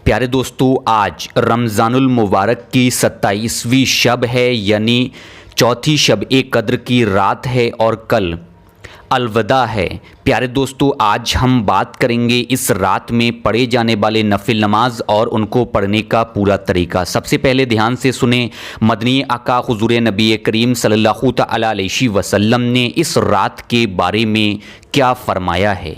پیارے دوستو، آج رمضان المبارک کی 27ویں شب ہے، یعنی چوتھی شب قدر کی رات ہے اور کل الوداع ہے۔ پیارے دوستو، آج ہم بات کریں گے اس رات میں پڑھے جانے والے نفل نماز اور ان کو پڑھنے کا پورا طریقہ۔ سب سے پہلے دھیان سے سنیں، مدنی آقا حضور نبی کریم صلی اللہ تعالی علیہ وسلم نے اس رات کے بارے میں کیا فرمایا ہے۔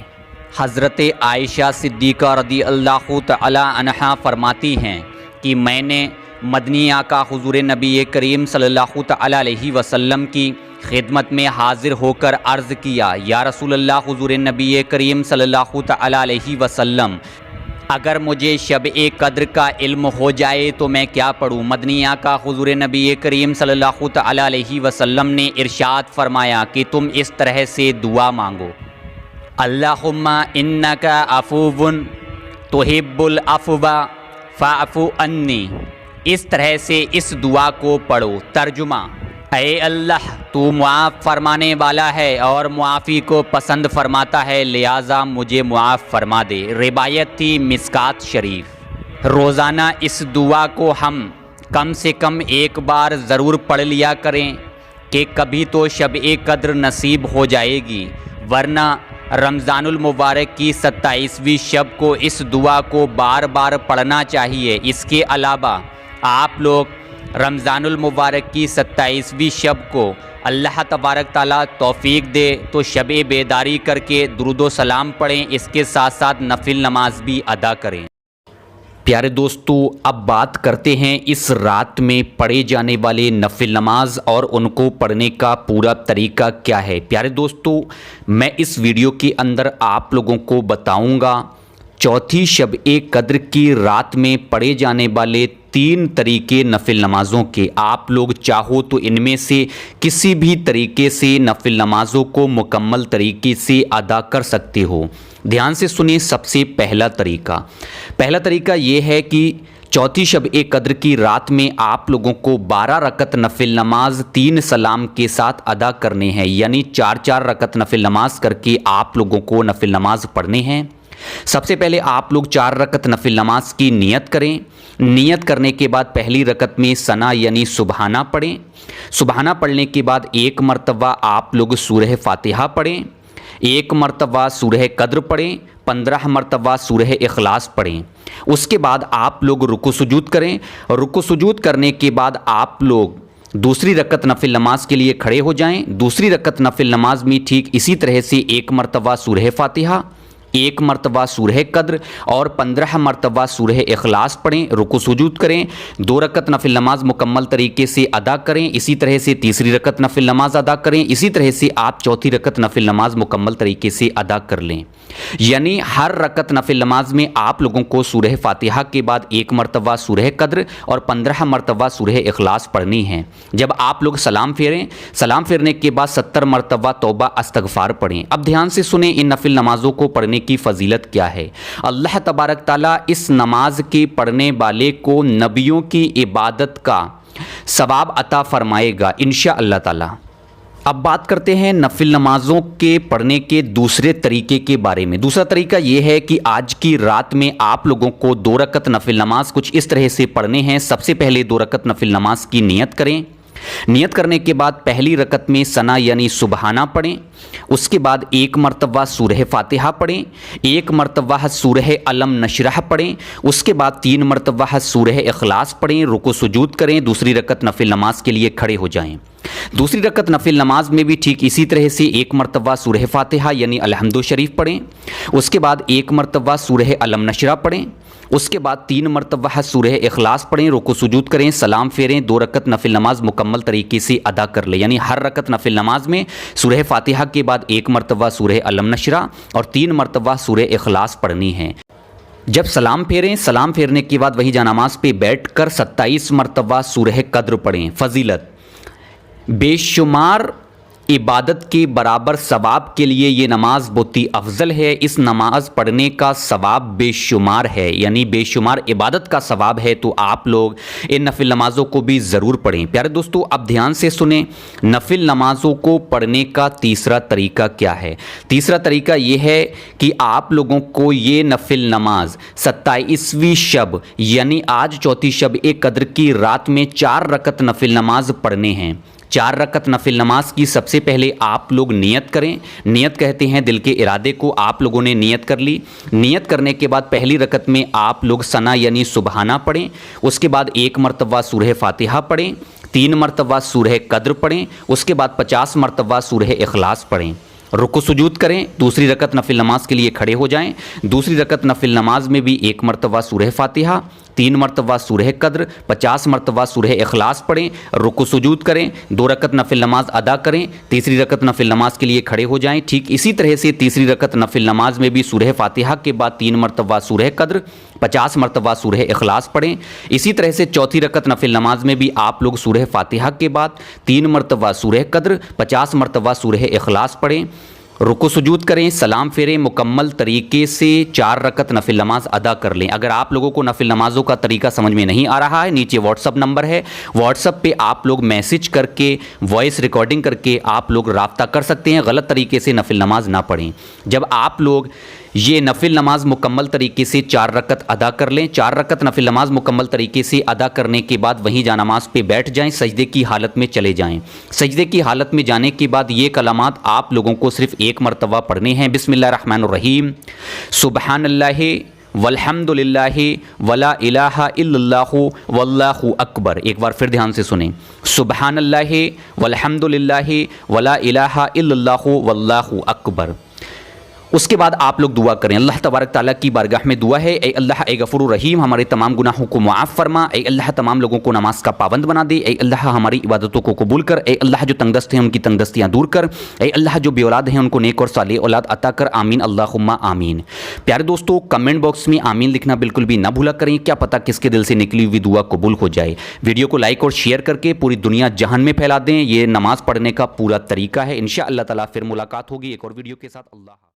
حضرت عائشہ صدیقہ رضی اللہ تعالی عنہا فرماتی ہیں کہ میں نے مدنی آقا حضور نبی کریم صلی اللہ تعالی علیہ وسلم کی خدمت میں حاضر ہو کر عرض کیا، یا رسول اللہ حضور نبی کریم صلی اللہ تعالی علیہ وسلم، اگر مجھے شب قدر کا علم ہو جائے تو میں کیا پڑھوں؟ مدنی آقا حضور نبی کریم صلی اللہ تعالی علیہ وسلم نے ارشاد فرمایا کہ تم اس طرح سے دعا مانگو، اللہم انکا عفو تحب العفو فاعف عنی۔ اس طرح سے اس دعا کو پڑھو۔ ترجمہ: اے اللہ، تو معاف فرمانے والا ہے اور معافی کو پسند فرماتا ہے، لہٰذا مجھے معاف فرما دے۔ روایت تھی مشکوٰۃ شریف۔ روزانہ اس دعا کو ہم کم سے کم ایک بار ضرور پڑھ لیا کریں کہ کبھی تو شب قدر نصیب ہو جائے گی، ورنہ رمضان المبارک کی 27ویں شب کو اس دعا کو بار بار پڑھنا چاہیے۔ اس کے علاوہ آپ لوگ رمضان المبارک کی 27ویں شب کو اللہ تبارک تعالیٰ توفیق دے تو شب بیداری کر کے درود و سلام پڑھیں، اس کے ساتھ ساتھ نفل نماز بھی ادا کریں۔ پیارے دوستو، اب بات کرتے ہیں اس رات میں پڑھے جانے والے نفل نماز اور ان کو پڑھنے کا پورا طریقہ کیا ہے۔ پیارے دوستو، میں اس ویڈیو کے اندر آپ لوگوں کو بتاؤں گا چوتھی شب قدر کی رات میں پڑھے جانے والے 3 طریقے نفل نمازوں کے۔ آپ لوگ چاہو تو ان میں سے کسی بھی طریقے سے نفل نمازوں کو مکمل طریقے سے ادا کر سکتے ہو۔ دھیان سے سنیں، سب سے پہلا طریقہ یہ ہے کہ چوتھی شب قدر کی رات میں آپ لوگوں کو 12 رکعت نفل نماز 3 سلام کے ساتھ ادا کرنے ہیں، یعنی 4 رکعت نفل نماز کر کے آپ لوگوں کو نفل نماز پڑھنے ہیں۔ سب سے پہلے آپ لوگ 4 رکعت نفل نماز کی نیت کریں۔ نیت کرنے کے بعد پہلی رکعت میں ثنا یعنی سبحانہ پڑھیں۔ سبحانہ پڑھنے کے بعد 1 مرتبہ آپ لوگ سورہ فاتحہ پڑھیں، 1 مرتبہ سورہ قدر پڑھیں، 15 مرتبہ سورہ اخلاص پڑھیں۔ اس کے بعد آپ لوگ رکوع سجود کریں۔ رکوع سجود کرنے کے بعد آپ لوگ دوسری رکعت نفل نماز کے لیے کھڑے ہو جائیں۔ دوسری رکعت نفل نماز میں ٹھیک اسی طرح سے 1 مرتبہ سورہ فاتحہ، 1 مرتبہ سورہ قدر اور 15 مرتبہ سورہ اخلاص پڑھیں، رکوع سجود کریں۔ 2 رکعت نفل نماز مکمل طریقے سے ادا کریں۔ اسی طرح سے تیسری رکعت نفل نماز ادا کریں۔ اسی طرح سے آپ چوتھی رکعت نفل نماز مکمل طریقے سے ادا کر لیں۔ یعنی ہر رکعت نفل نماز میں آپ لوگوں کو سورہ فاتحہ کے بعد 1 مرتبہ سورہ قدر اور 15 مرتبہ سورہ اخلاص پڑھنی ہے۔ جب آپ لوگ سلام پھیریں، سلام پھیرنے کے بعد 70 مرتبہ توبہ استغفار پڑھیں۔ اب دھیان سے سنیں ان نفل نمازوں کو پڑھنے کی فضیلت کیا ہے۔ اللہ تبارک تعالیٰ اس نماز کے پڑھنے والے کو نبیوں کی عبادت کا ثواب عطا فرمائے گا انشاءاللہ تعالیٰ۔ اب بات کرتے ہیں نفل نمازوں کے پڑھنے کے دوسرے طریقے کے بارے میں۔ دوسرا طریقہ یہ ہے کہ آج کی رات میں آپ لوگوں کو 2 رکعت نفل نماز کچھ اس طرح سے پڑھنے ہیں۔ سب سے پہلے 2 رکعت نفل نماز کی نیت کریں۔ نیت کرنے کے بعد پہلی رکعت میں ثنا یعنی سبحانہ پڑھیں۔ اس کے بعد 1 مرتبہ سورہ فاتحہ پڑھیں، 1 مرتبہ سورہ علم نشرح پڑھیں۔ اس کے بعد 3 مرتبہ سورہ اخلاص پڑھیں، رکوع سجود کریں، دوسری رکعت نفل نماز کے لیے کھڑے ہو جائیں۔ دوسری رکعت نفل نماز میں بھی ٹھیک اسی طرح سے 1 مرتبہ سورہ فاتحہ یعنی الحمد شریف پڑھیں۔ اس کے بعد 1 مرتبہ سورہ علم نشرح پڑھیں۔ اس کے بعد 3 مرتبہ سورہ اخلاص پڑھیں، رکوع سجود کریں، سلام پھیریں، 2 رکعت نفل نماز مکمل طریقے سے ادا کر لیں۔ یعنی ہر رکعت نفل نماز میں سورہ فاتحہ کے بعد 1 مرتبہ سورہ علم نشرح اور 3 مرتبہ سورہ اخلاص پڑھنی ہے۔ جب سلام پھیریں، سلام پھیرنے کے بعد وہی جانماز پہ بیٹھ کر 27 مرتبہ سورہ قدر پڑھیں۔ فضیلت: بے شمار عبادت کے برابر ثواب کے لیے یہ نماز بہت ہی افضل ہے۔ اس نماز پڑھنے کا ثواب بے شمار ہے، یعنی بے شمار عبادت کا ثواب ہے، تو آپ لوگ ان نفل نمازوں کو بھی ضرور پڑھیں۔ پیارے دوستو اب دھیان سے سنیں، نفل نمازوں کو پڑھنے کا تیسرا طریقہ کیا ہے؟ تیسرا طریقہ یہ ہے کہ آپ لوگوں کو یہ نفل نماز 27ویں شب یعنی آج چوتھی شب قدر کی رات میں 4 رکعت نفل نماز پڑھنے ہیں۔ 4 رکعت نفل نماز کی سب سے پہلے آپ لوگ نیت کریں۔ نیت کہتے ہیں دل کے ارادے کو، آپ لوگوں نے نیت کر لی۔ نیت کرنے کے بعد پہلی رکعت میں آپ لوگ ثنا یعنی سبحانہ پڑھیں، اس کے بعد 1 مرتبہ سورہ فاتحہ پڑھیں، 3 مرتبہ سورہ قدر پڑھیں، اس کے بعد 50 مرتبہ سورہ اخلاص پڑھیں، رکوع سجود کریں، دوسری رکعت نفل نماز کے لیے کھڑے ہو جائیں۔ دوسری رکعت نفل نماز میں بھی 1 مرتبہ سورہ فاتحہ، 3 مرتبہ سورہ قدر، 50 مرتبہ سورہ اخلاص پڑھیں، رکوع سجود کریں، 2 رکعت نفل نماز ادا کریں، تیسری رکعت نفل نماز کے لیے کھڑے ہو جائیں۔ ٹھیک اسی طرح سے تیسری رکعت نفل نماز میں بھی سورہ فاتحہ کے بعد 3 مرتبہ سورہ قدر، 50 مرتبہ سورہ اخلاص پڑھیں۔ اسی طرح سے چوتھی رکعت نفل نماز میں بھی آپ لوگ سورہ فاتحہ کے بعد 3 مرتبہ سورہ قدر، 50 مرتبہ سورہ اخلاص پڑھیں، رکوع سجود کریں، سلام پھیریں، مکمل طریقے سے 4 رکعت نفل نماز ادا کر لیں۔ اگر آپ لوگوں کو نفل نمازوں کا طریقہ سمجھ میں نہیں آ رہا ہے، نیچے واٹس ایپ نمبر ہے، واٹس ایپ پہ آپ لوگ میسج کر کے وائس ریکارڈنگ کر کے آپ لوگ رابطہ کر سکتے ہیں۔ غلط طریقے سے نفل نماز نہ پڑھیں۔ جب آپ لوگ یہ نفل نماز مکمل طریقے سے 4 رکعت ادا کر لیں، 4 رکعت نفل نماز مکمل طریقے سے ادا کرنے کے بعد وہیں جانماز پہ بیٹھ جائیں، سجدے کی حالت میں چلے جائیں۔ سجدے کی حالت میں جانے کے بعد یہ کلمات آپ لوگوں کو صرف 1 مرتبہ پڑھنے ہیں۔ بسم اللہ الرحمن الرحیم، سبحان اللہ والحمد للہ ولا الہ الا اللہ واللہ اکبر۔ ایک بار پھر دھیان سے سنیں، سبحان اللہ والحمد للہ ولا الہ الا اللہ واللہ اکبر۔ اس کے بعد آپ لوگ دعا کریں، اللہ تبارک تعالیٰ کی بارگاہ میں دعا ہے، اے اللہ اے غفور الرحیم ہمارے تمام گناہوں کو معاف فرما، اے اللہ تمام لوگوں کو نماز کا پابند بنا دے، اے اللہ ہماری عبادتوں کو قبول کر، اے اللہ جو تنگ دست ہیں ان کی تنگ دستیاں دور کر، اے اللہ جو بے اولاد ہیں ان کو نیک اور صالح اولاد عطا کر، آمین اللہم آمین۔ پیارے دوستو کمنٹ باکس میں آمین لکھنا بالکل بھی نہ بھولا کریں، کیا پتہ کس کے دل سے نکلی ہوئی دعا قبول ہو جائے۔ ویڈیو کو لائک اور شیئر کر کے پوری دنیا جہان میں پھیلا دیں، یہ نماز پڑھنے کا پورا طریقہ ہے۔ انشاءاللہ تعالیٰ پھر ملاقات ہوگی ایک اور ویڈیو کے ساتھ۔ اللہ